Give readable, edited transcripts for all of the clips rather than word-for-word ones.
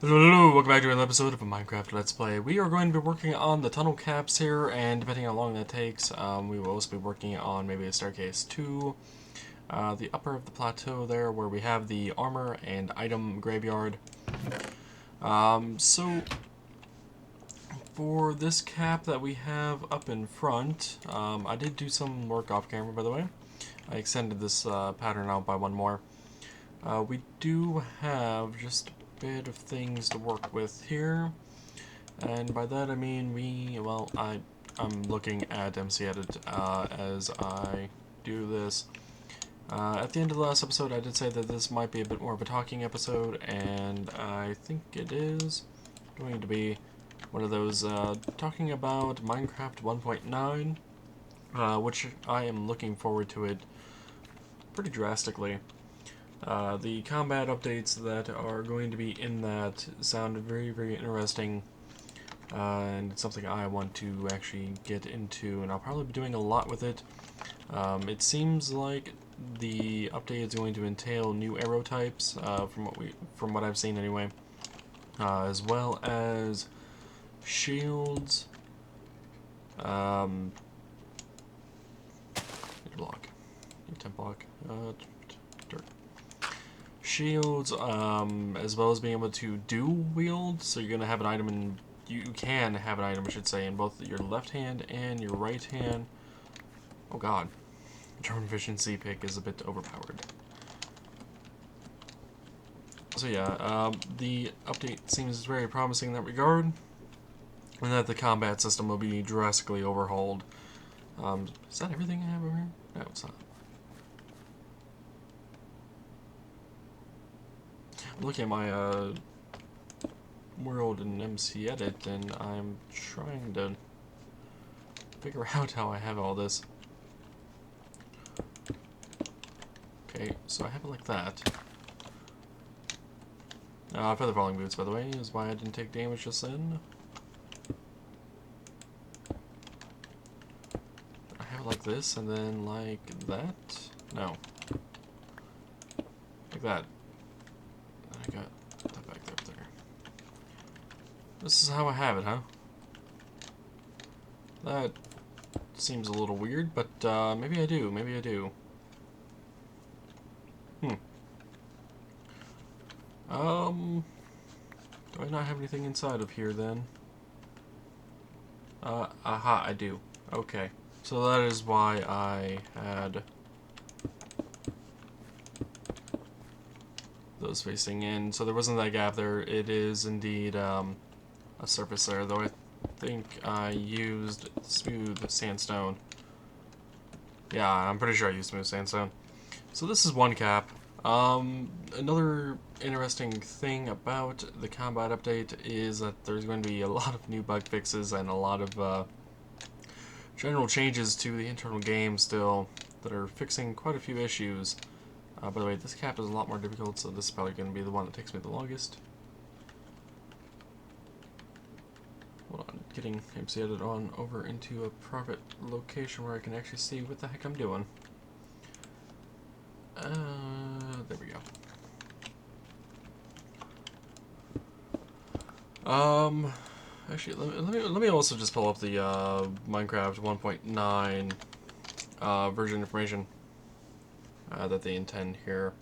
Hello, welcome back to another episode of a Minecraft Let's Play. We are going to be working on the tunnel caps here, and depending on how long that takes, we will also be working on maybe a staircase to the upper of the plateau there, where we have the armor and item graveyard. So, for this cap that we have up in front, I did do some work off camera, by the way. I extended this pattern out by one more. We do have just bit of things to work with here, and by that I mean I'm looking at MC Edit as I do this. At the end of the last episode I did say that this might be a bit more of a talking episode, and I think it is going to be one of those talking about Minecraft 1.9, which I am looking forward to it pretty drastically. The combat updates that are going to be in that sound very, very interesting, and it's something I want to actually get into, and I'll probably be doing a lot with it. It seems like the update is going to entail new arrow types, from what I've seen anyway, as well as shields. Block, temp block, dirt. Shields, as well as being able to dual wield, so you're gonna have an item in, you can have an item, I should say, in both your left hand and your right hand. Oh god, German efficiency pick is a bit overpowered. So yeah, the update seems very promising in that regard, and that the combat system will be drastically overhauled. Is that everything I have over here? No, it's not. I'm looking at my world in MC Edit, and I'm trying to figure out how I have all this. Okay, so I have it like that. Feather falling boots, by the way, is why I didn't take damage just then. I have it like this, and then like that. No. Like that. And I got that back there. This is how I have it, huh? That seems a little weird, but maybe I do. Maybe I do. Do I not have anything inside of here then? Aha, I do. Okay. So that is why I had those facing in. So there wasn't that gap there. It is indeed a surface there, though I think I used smooth sandstone. Yeah, I'm pretty sure I used smooth sandstone. So this is one cap. Another interesting thing about the combat update is that there's going to be a lot of new bug fixes and a lot of general changes to the internal game still that are fixing quite a few issues. By the way, this cap is a lot more difficult, so this is probably going to be the one that takes me the longest. Hold on, getting MC Edit on over into a private location where I can actually see what the heck I'm doing. There we go. Actually, let me also just pull up the Minecraft 1.9 version information that they intend here.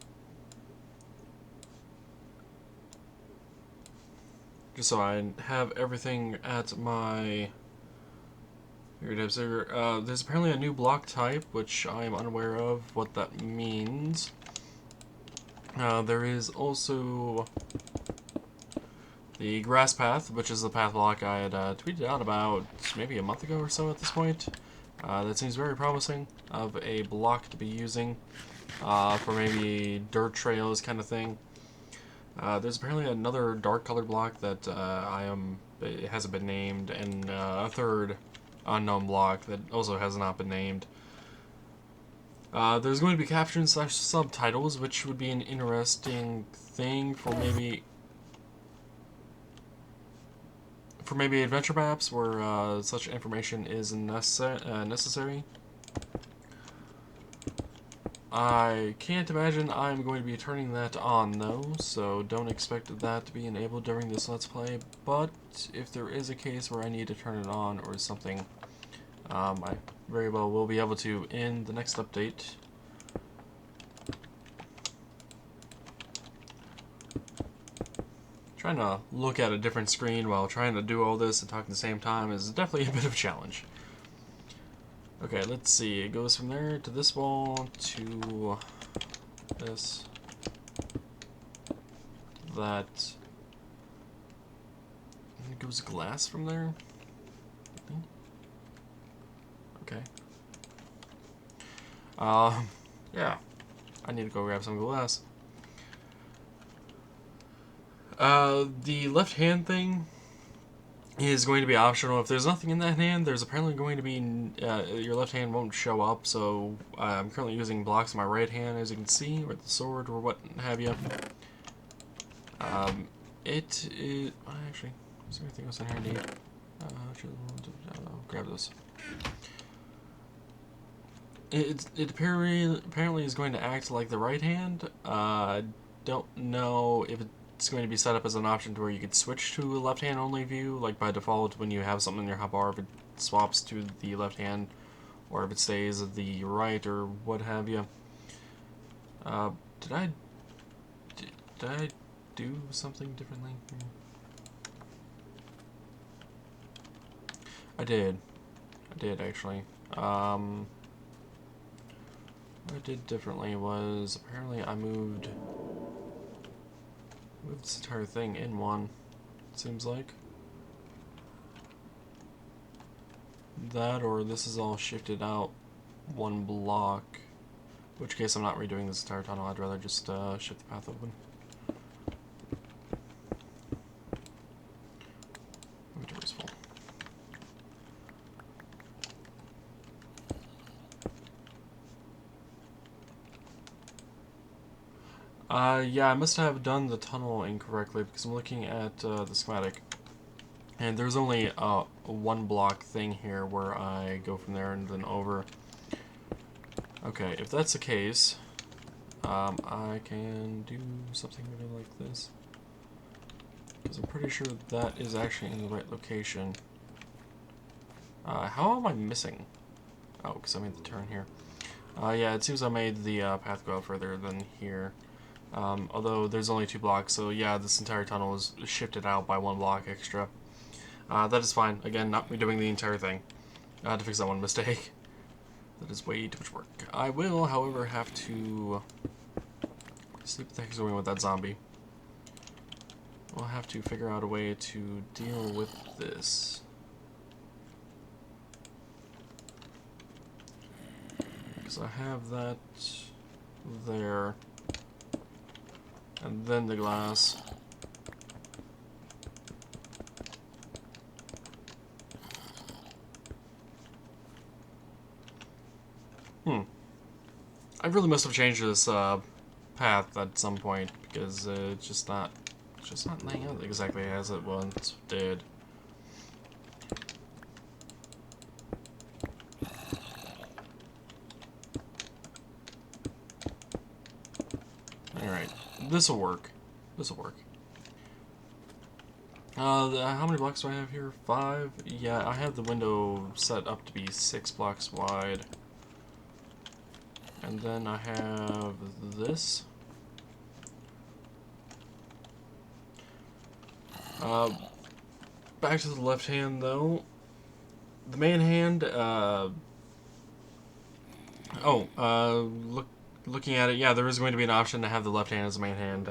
Just so I have everything at my fingertips. There's apparently a new block type, which I am unaware of what that means. There is also the grass path, which is the path block I had tweeted out about maybe a month ago or so at this point. That seems very promising of a block to be using for maybe dirt trails kind of thing. There's apparently another dark colored block that it hasn't been named, and a third unknown block that also has not been named. There's going to be captions / subtitles, which would be an interesting thing for maybe adventure maps where such information is necessary. I can't imagine I'm going to be turning that on though, so don't expect that to be enabled during this Let's Play, but if there is a case where I need to turn it on or something, I very well will be able to in the next update. Trying to look at a different screen while trying to do all this and talk at the same time is definitely a bit of a challenge. Okay, let's see. It goes from there to this wall to this, that. And it goes glass from there. Okay. Yeah. I need to go grab some glass. The left hand thing is going to be optional. If there's nothing in that hand, there's apparently going to be, your left hand won't show up, so I'm currently using blocks in my right hand, as you can see, or the sword, or what have you. Actually, is there anything else in here I need? I'll grab this. It apparently is going to act like the right hand. Don't know if it's going to be set up as an option to where you could switch to a left hand only view, like by default when you have something in your hotbar, if it swaps to the left hand, or if it stays at the right, or what have you. Did I do something differently? I did actually. What I did differently was apparently I moved this entire thing in one, it seems like. That, or this is all shifted out one block, in which case I'm not redoing this entire tunnel. I'd rather just shift the path open. Inventory's full. Yeah, I must have done the tunnel incorrectly because I'm looking at the schematic. And there's only a one block thing here where I go from there and then over. Okay, if that's the case, I can do something maybe like this. Because I'm pretty sure that is actually in the right location. How am I missing? Oh, because I made the turn here. Yeah, it seems I made the path go out further than here. Although there's only 2 blocks, so yeah, this entire tunnel is shifted out by 1 block extra. That is fine. Again, not redoing the entire thing to fix that one mistake. That is way too much work. I will, however, have to see what the heck is going on with that zombie. We'll have to figure out a way to deal with this. Because I have that there. And then the glass. I really must have changed this path at some point because it's just not laying out exactly as it once did. Alright, this'll work. This'll work. How many blocks do I have here? 5? Yeah, I have the window set up to be 6 blocks wide. And then I have this. Back to the left hand though. The main hand, looking at it, yeah, there is going to be an option to have the left hand as the main hand,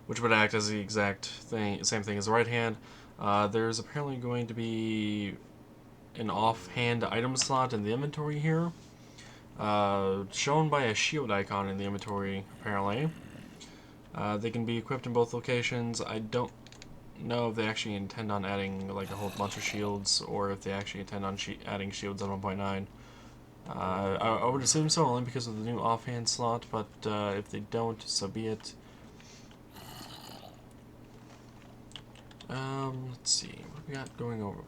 which would act as the exact same thing as the right hand. There's apparently going to be an offhand item slot in the inventory here, shown by a shield icon in the inventory, apparently. They can be equipped in both locations. I don't know if they actually intend on adding like a whole bunch of shields, or if they actually intend on adding shields at 1.9. I would assume so, only because of the new offhand slot, but if they don't, so be it. Let's see, what do we got going over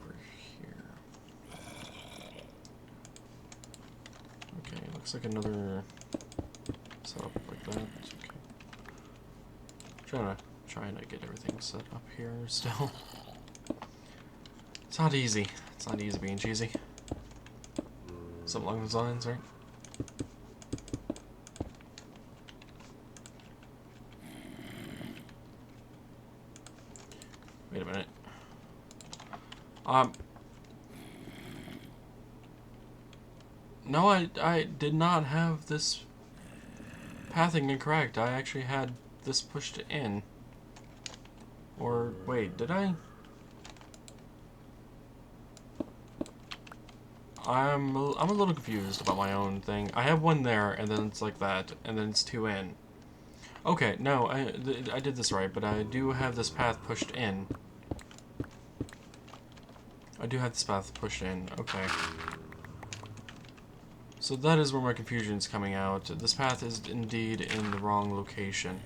here? Okay, looks like another setup like that. Okay. Trying to get everything set up here still. It's not easy. It's not easy being cheesy. Something along those lines, right? Wait a minute. No, I did not have this pathing incorrect. I actually had this pushed in. Or, wait, did I? I'm a little confused about my own thing. I have one there, and then it's like that, and then it's two in. Okay, no, I did this right, but I do have this path pushed in. I do have this path pushed in, okay. So that is where my confusion is coming out. This path is indeed in the wrong location.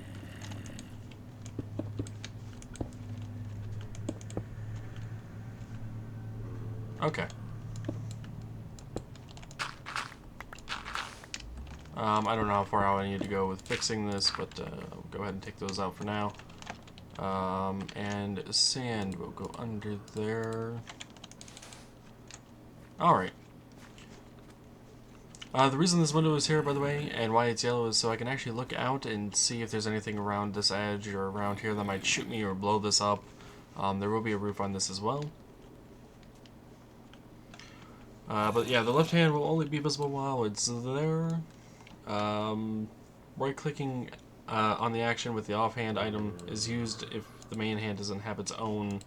Okay. I don't know how far out I need to go with fixing this, but I'll go ahead and take those out for now. And sand will go under there. Alright. The reason this window is here, by the way, and why it's yellow is so I can actually look out and see if there's anything around this edge or around here that might shoot me or blow this up. There will be a roof on this as well. But yeah, the left hand will only be visible while it's there. Right-clicking on the action with the offhand item is used if the main hand doesn't have its own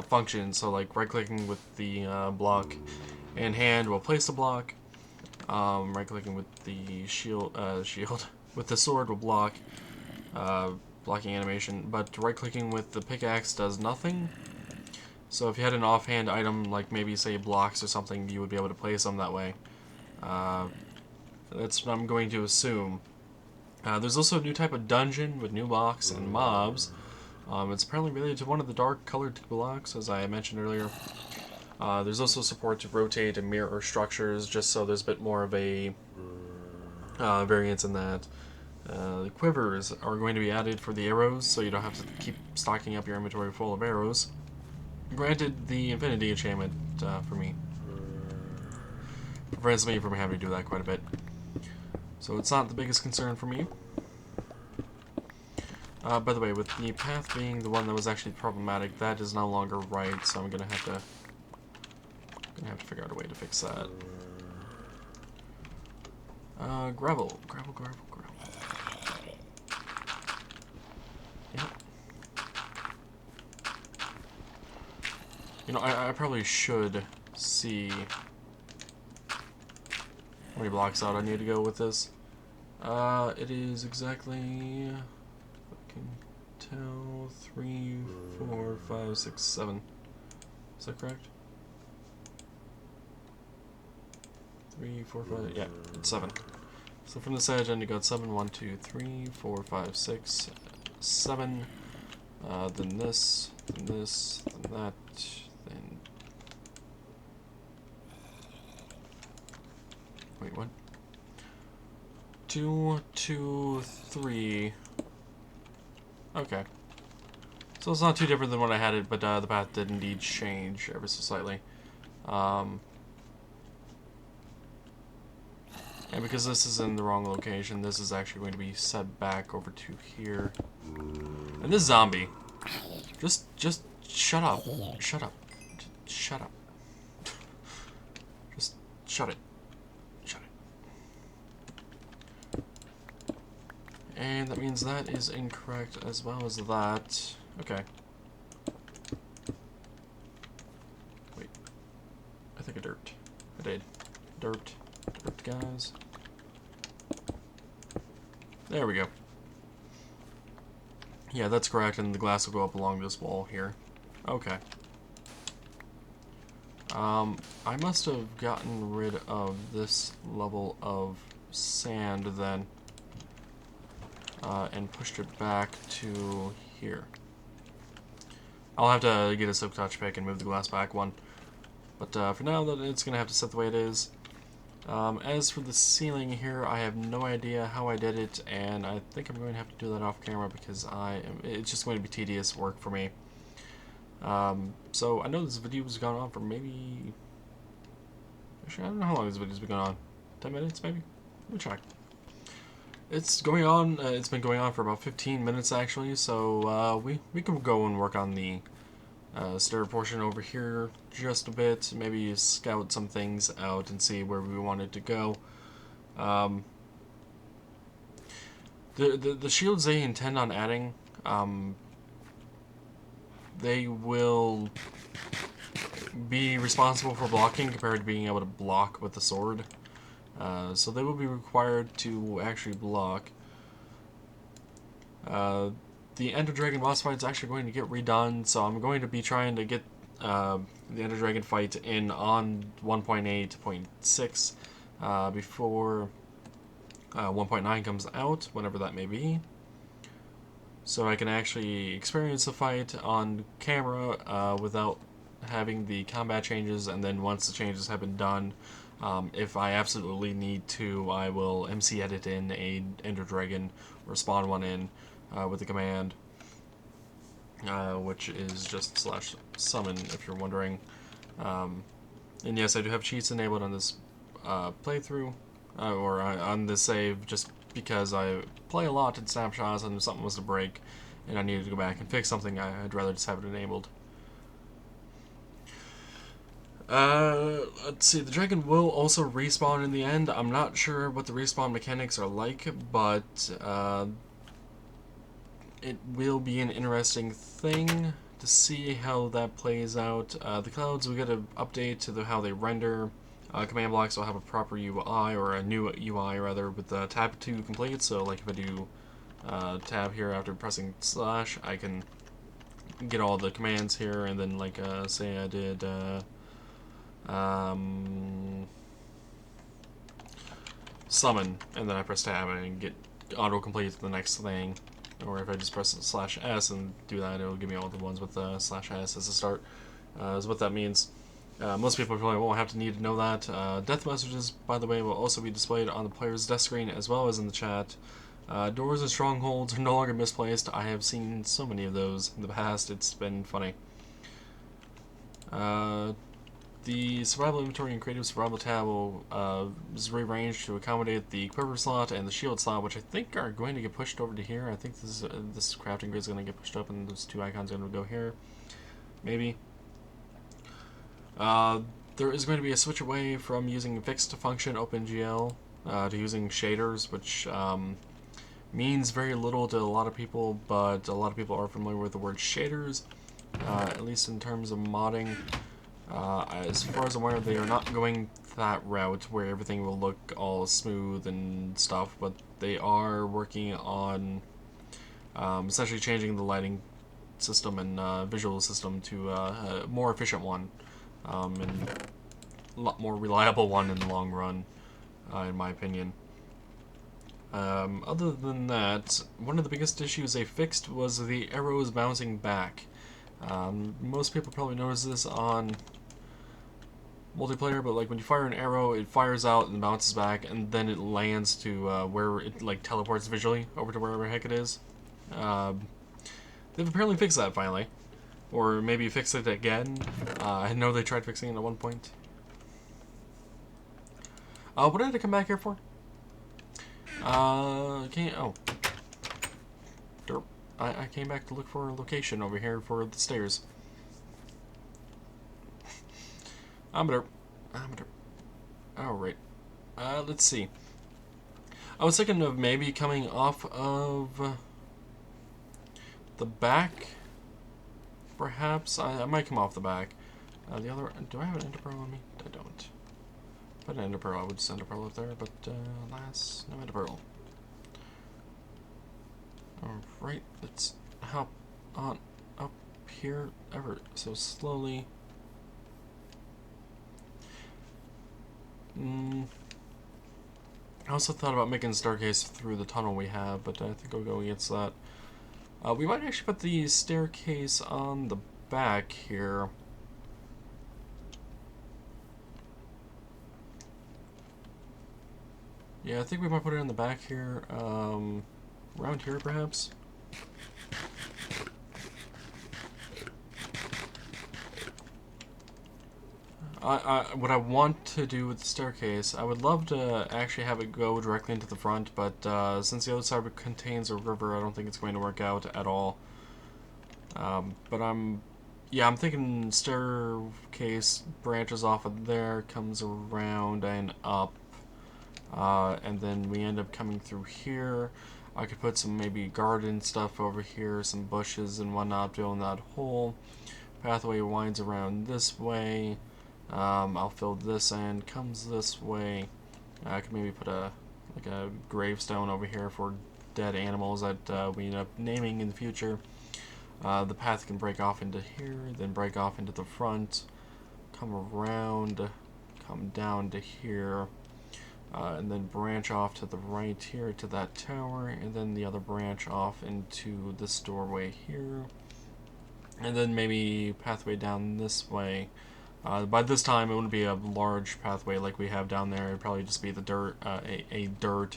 function. So like right-clicking with the block and hand will place the block. Right-clicking with the shield with the sword will block, blocking animation. But right-clicking with the pickaxe does nothing. So if you had an offhand item, like maybe say blocks or something, you would be able to place them that way. That's what I'm going to assume. There's also a new type of dungeon with new blocks and mobs. It's apparently related to one of the dark colored blocks, as I mentioned earlier. There's also support to rotate and mirror structures, just so there's a bit more of a variance in that. The quivers are going to be added for the arrows, so you don't have to keep stocking up your inventory full of arrows. Granted, the Infinity enchantment, for me, prevents me from having to do that quite a bit. So it's not the biggest concern for me. By the way, with the path being the one that was actually problematic, that is no longer right, so I'm gonna have to figure out a way to fix that. Gravel. Yep. You know, I probably should see how many blocks out I need to go with this. It is exactly, I can tell, 3, 4, 5, 6, 7. Is that correct? 3, 4, 5, yeah, it's 7. So from this edge, I need to go 7, 1, 2, 3, 4, 5, 6, 7. Then this, then this, then that, then... Wait, what? 2, 2, 3. Okay. So it's not too different than what I had it, but the path did indeed change ever so slightly. And because this is in the wrong location, this is actually going to be set back over to here. And this zombie, just shut up, shut up, shut up. Just shut it, shut it. And that means that is incorrect as well as that. Okay. Wait, I think I dirt. I did. Dirt, guys. There we go. Yeah, that's correct, and the glass will go up along this wall here. Okay. I must have gotten rid of this level of sand then, and pushed it back to here. I'll have to get a silk touch pick and move the glass back one. But for now, it's going to have to sit the way it is. As for the ceiling here, I have no idea how I did it, and I think I'm going to have to do that off camera because it's just going to be tedious work for me. So I know this video has gone on for maybe... Actually, I don't know how long this video's been going on. 10 minutes, maybe? Let me check. It's going on, it's been going on for about 15 minutes actually, so we can go and work on the stair portion over here just a bit, maybe scout some things out and see where we want it to go. The shields they intend on adding, they will be responsible for blocking compared to being able to block with the sword. So they will be required to actually block. The Ender Dragon boss fight is actually going to get redone, so I'm going to be trying to get the Ender Dragon fight in on 1.8.6 before 1.9 comes out, whenever that may be. So I can actually experience the fight on camera without having the combat changes, and then once the changes have been done, if I absolutely need to, I will MC edit in a Ender Dragon or spawn one in with the command, which is just /summon if you're wondering. And yes, I do have cheats enabled on this playthrough, or on this save, just because I play a lot in snapshots, and if something was to break and I needed to go back and fix something, I'd rather just have it enabled. Let's see, the dragon will also respawn in the end. I'm not sure what the respawn mechanics are like, but it will be an interesting thing to see how that plays out. The clouds, we get an update to how they render. Command blocks will have a proper UI, or a new UI rather, with tab 2 complete. So like if I do tab here after pressing slash, I can get all the commands here, and then like say I did summon, and then I press tab and get autocomplete to the next thing. Or if I just press /S and do that, it'll give me all the ones with /S as a start, is what that means. Most people probably won't have to need to know that. Death messages, by the way, will also be displayed on the player's death screen as well as in the chat. Doors and strongholds are no longer misplaced. I have seen so many of those in the past, it's been funny. The survival inventory and creative survival tab is rearranged to accommodate the quiver slot and the shield slot, which I think are going to get pushed over to here. I think this crafting grid is going to get pushed up, and those two icons are going to go here. Maybe. There is going to be a switch away from using fixed function OpenGL to using shaders, which means very little to a lot of people, but a lot of people are familiar with the word shaders, at least in terms of modding. As far as I'm aware, they are not going that route where everything will look all smooth and stuff, but they are working on essentially changing the lighting system and visual system to a more efficient one, and a lot more reliable one in the long run, in my opinion. Other than that, one of the biggest issues they fixed was the arrows bouncing back. Most people probably notice this on multiplayer, but like when you fire an arrow, it fires out and bounces back, and then it lands to where it like teleports visually over to wherever the heck it is. They've apparently fixed that finally, or maybe fixed it again. I know they tried fixing it at one point. What did I come back here for? Oh, derp. I came back to look for a location over here for the stairs. Alright. Let's see. I was thinking of maybe coming off of the back. Perhaps. I might come off the back. The other... Do I have an ender pearl on me? I don't. If I had an ender pearl, I would just ender pearl up there, but alas, no ender pearl. Alright, let's hop on up here ever so slowly. I also thought about making a staircase through the tunnel we have, but I think I'll go against that. We might actually put the staircase on the back here. Yeah, I think we might put it in the back here. Around here, perhaps? What I want to do with the staircase, I would love to actually have it go directly into the front, but since the other side contains a river, I don't think it's going to work out at all. But yeah, I'm thinking staircase branches off of there, comes around and up, and then we end up coming through here. I could put some maybe garden stuff over here, some bushes and whatnot, fill in that hole. Pathway winds around this way. I'll fill this in, comes this way. I could maybe put a gravestone over here for dead animals that we end up naming in the future. The path can break off into here, then break off into the front, come around, come down to here, and then branch off to the right here to that tower, and then the other branch off into this doorway here, and then maybe pathway down this way. By this time, it wouldn't be a large pathway like we have down there. It'd probably just be the dirt, a dirt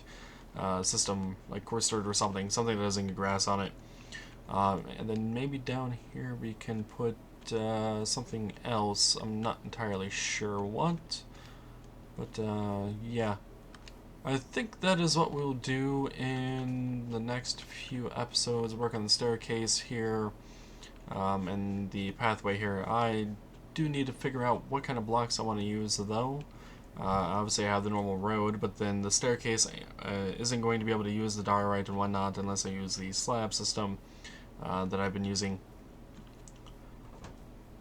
system, like coarse dirt or something that doesn't get grass on it. And then maybe down here we can put something else. I'm not entirely sure what, but yeah. I think that is what we'll do in the next few episodes. Work on the staircase here, and the pathway here. I do need to figure out what kind of blocks I want to use, though. Obviously, I have the normal road, but then the staircase isn't going to be able to use the diorite and whatnot unless I use the slab system that I've been using.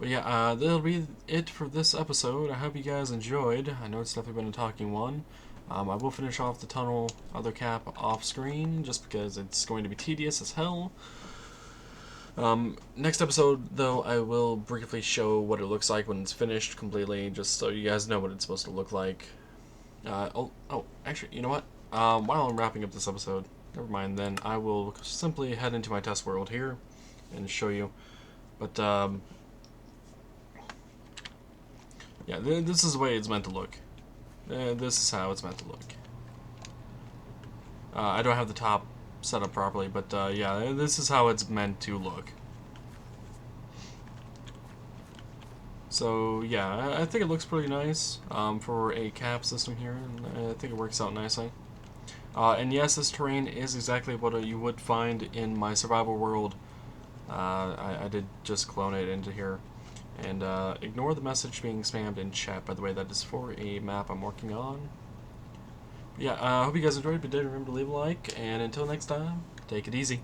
But yeah, that'll be it for this episode. I hope you guys enjoyed. I know it's definitely been a talking one. I will finish off the tunnel other cap off screen just because it's going to be tedious as hell. Next episode, though, I will briefly show what it looks like when it's finished completely, just so you guys know what it's supposed to look like. Actually, you know what? While I'm wrapping up this episode, never mind then, I will simply head into my test world here and show you. But, yeah, this is the way it's meant to look. This is how it's meant to look. I don't have the top set up properly, but yeah, this is how it's meant to look. So yeah, I think it looks pretty nice for a cap system here, and I think it works out nicely. And yes, this terrain is exactly what you would find in my survival world. I did just clone it into here. And ignore the message being spammed in chat, by the way. That is for a map I'm working on. But yeah, I hope you guys enjoyed. If you did, remember to leave a like. And until next time, take it easy.